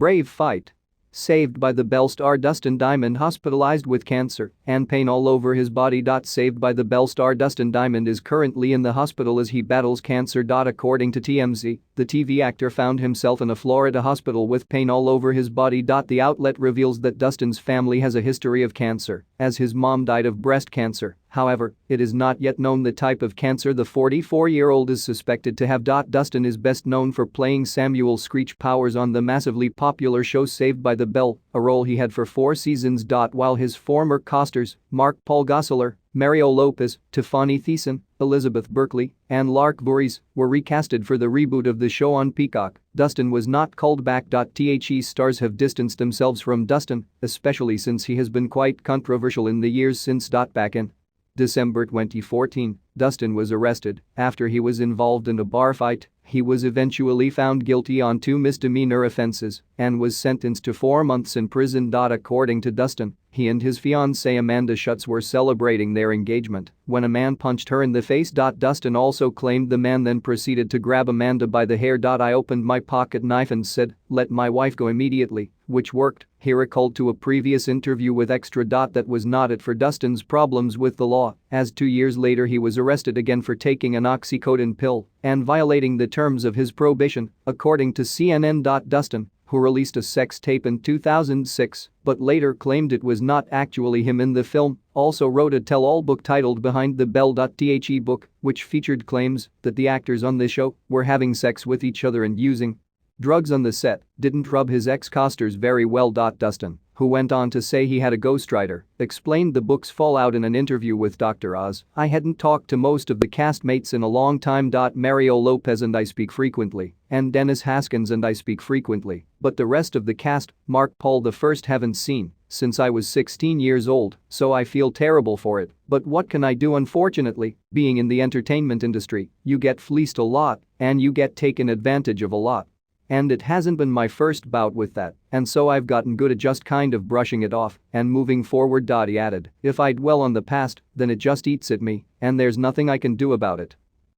Brave fight. Saved by the Bell star Dustin Diamond hospitalized with cancer and pain all over his body. Saved by the Bell star Dustin Diamond is currently in the hospital as he battles cancer. According to TMZ, the TV actor found himself in a Florida hospital with pain all over his body. The outlet reveals that Dustin's family has a history of cancer, as his mom died of breast cancer. However, it is not yet known the type of cancer the 44-year-old is suspected to have. Dustin is best known for playing Samuel Screech Powers on the massively popular show Saved by the Bell, a role he had for 4 seasons. While his former costars, Mark Paul Gosselaar, Mario Lopez, Tiffani Thiessen, Elizabeth Berkley, and Lark Voorhies were recasted for the reboot of the show on Peacock, Dustin was not called back. The stars have distanced themselves from Dustin, especially since he has been quite controversial in the years since. Back in December 2014, Dustin was arrested after he was involved in a bar fight. He was eventually found guilty on 2 misdemeanor offenses and was sentenced to 4 months in prison. According to Dustin, he and his fiancée Amanda Schutz were celebrating their engagement when a man punched her in the face. Dustin also claimed the man then proceeded to grab Amanda by the hair. I opened my pocket knife and said, "Let my wife go immediately," which worked, he recalled to a previous interview with Extra. That was not it for Dustin's problems with the law, as 2 years later he was arrested again for taking an oxycodone pill and violating the terms of his probation, according to CNN. Dustin, who released a sex tape in 2006 but later claimed it was not actually him in the film, also wrote a tell-all book titled Behind the Bell. The book, which featured claims that the actors on the show were having sex with each other and using drugs on the set, didn't rub his ex-costars very well. Dustin, who went on to say he had a ghostwriter, explained the book's fallout in an interview with Dr. Oz. "I hadn't talked to most of the castmates in a long time. Mario Lopez and I speak frequently, and Dennis Haskins and I speak frequently, but the rest of the cast, Mark Paul the first, haven't seen since I was 16 years old, so I feel terrible for it, but what can I do? Unfortunately, being in the entertainment industry, you get fleeced a lot and you get taken advantage of a lot. And it hasn't been my first bout with that, and so I've gotten good at just kind of brushing it off and moving forward." He added, "If I dwell on the past, then it just eats at me, and there's nothing I can do about it."